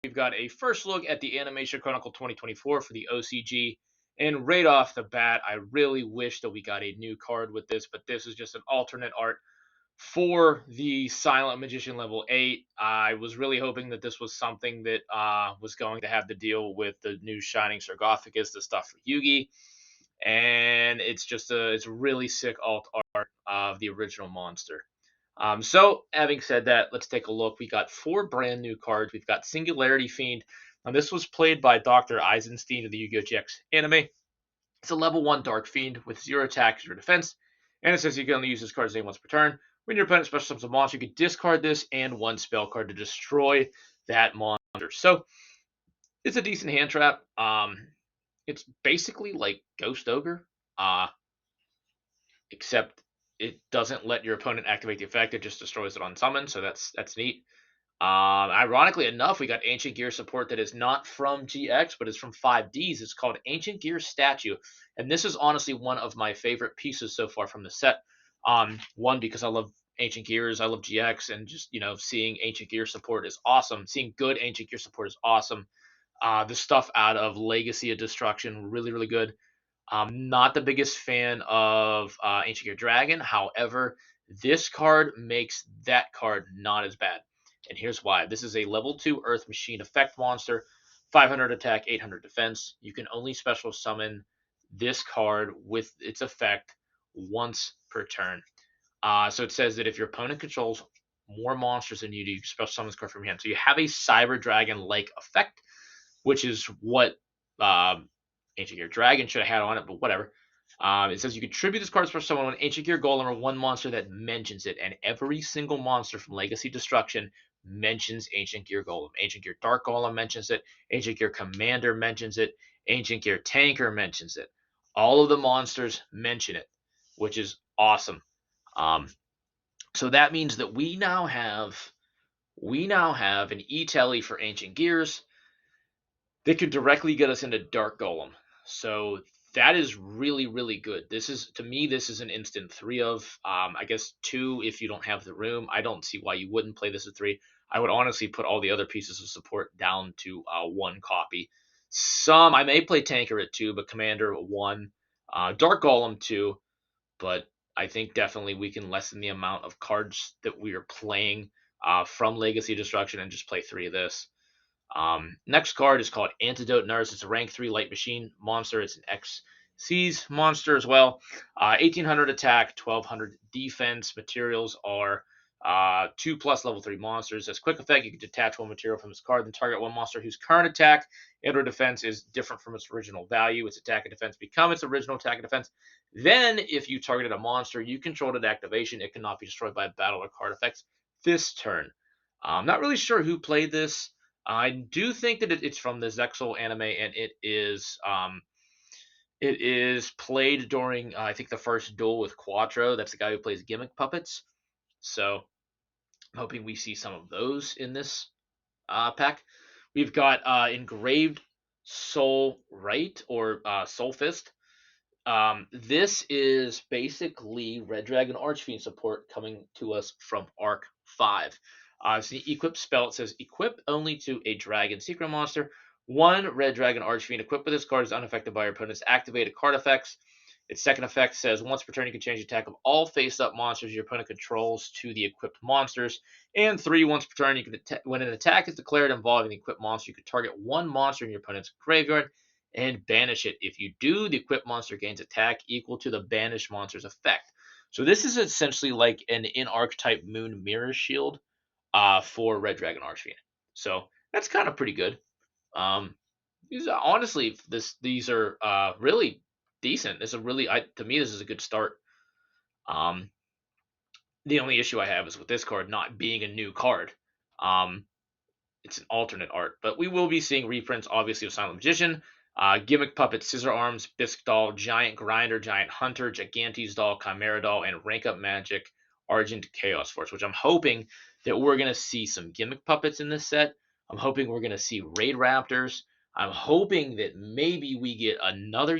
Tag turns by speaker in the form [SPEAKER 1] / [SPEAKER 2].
[SPEAKER 1] we've got a first look at the Animation Chronicle 2024 for the OCG. And right off the bat, I really wish that we got a new card with this, but this is just an alternate art for the Silent Magician level 8. I was really hoping that this was something that was going to have to deal with the new Shining Sarcophagus, the stuff for Yugi. And it's really sick alt art of the original monster. So, having said that, let's take a look. We got 4 brand new cards. We've got Singularity Fiend. Now, this was played by Dr. Eisenstein of the Yu-Gi-Oh! GX anime. It's a level 1 Dark Fiend with 0 attack, 0 defense. And it says you can only use this card's name once per turn. When your opponent special summons a monster, you can discard this and 1 spell card to destroy that monster. So, it's a decent hand trap. It's basically like Ghost Ogre, except it doesn't let your opponent activate the effect. It just destroys it on summon, so that's neat. Ironically enough, we got Ancient Gear support that is not from GX, but is from 5Ds. It's called Ancient Gear Statue, and this is honestly one of my favorite pieces so far from the set. One, because I love Ancient Gears, I love GX, and just, seeing Ancient Gear support is awesome. Seeing good Ancient Gear support is awesome. The stuff out of Legacy of Destruction, really, really good. Not the biggest fan of Ancient Gear Dragon. However, this card makes that card not as bad. And here's why. This is a level 2 Earth Machine effect monster, 500 attack, 800 defense. You can only special summon this card with its effect once per turn. So it says that if your opponent controls more monsters than you do, you can special summon this card from your hand. So you have a Cyber Dragon-like effect, which is what Ancient Gear Dragon should have had on it, but whatever. It says you can tribute this card for someone with Ancient Gear Golem or 1 monster that mentions it, and every single monster from Legacy Destruction mentions Ancient Gear Golem. Ancient Gear Dark Golem mentions it. Ancient Gear Commander mentions it. Ancient Gear Tanker mentions it. All of the monsters mention it, which is awesome. So that means that we now have an E-Tally for Ancient Gears that could directly get us into Dark Golem. So that is really, really good. To me, this is an instant 3 of. I guess 2 if you don't have the room. I don't see why you wouldn't play this at 3. I would honestly put all the other pieces of support down to 1 copy. I may play Tanker at 2, but Commander 1. Dark Golem 2, but I think definitely we can lessen the amount of cards that we are playing from Legacy Destruction and just play 3 of this. Next card is called Antidote Nurse. It's a rank 3 light machine monster. It's an XC's monster as well. 1800 attack, 1200 defense. Materials are 2+ level 3 monsters. As quick effect, you can detach 1 material from this card and target 1 monster whose current attack and/or defense is different from its original value. Its attack and defense become its original attack and defense. Then, if you targeted a monster you controlled at activation, it cannot be destroyed by battle or card effects this turn. I'm not really sure who played this. I do think that it's from the Zexal anime, and it is played during I think the first duel with Quattro. That's the guy who plays Gimmick Puppets. So I'm hoping we see some of those in this pack. We've got engraved Soul Right or Soul Fist. This is basically Red Dragon Archfiend support coming to us from Arc 5. It's the equip spell. It says equip only to a dragon secret monster. 1 Red Dragon Archfiend equipped with this card is unaffected by your opponent's activated card effects. Its second effect says once per turn you can change the attack of all face-up monsters your opponent controls to the equipped monsters. And 3 once per turn you can when an attack is declared involving the equipped monster, you can target 1 monster in your opponent's graveyard and banish it. If you do, the equipped monster gains attack equal to the banished monster's effect. So this is essentially like an in-archetype Moon Mirror Shield for Red Dragon Archfiend. So that's kind of pretty good. Honestly, these are really decent. This is to me, this is a good start. The only issue I have is with this card not being a new card. It's an alternate art, but we will be seeing reprints, obviously, of Silent Magician, Gimmick Puppet, Scissor Arms, Bisque Doll, Giant Grinder, Giant Hunter, Gigantes Doll, Chimera Doll, and Rank Up Magic Argent Chaos Force, which I'm hoping that we're going to see some Gimmick Puppets in this set. I'm hoping we're going to see Raid Raptors. I'm hoping that maybe we get another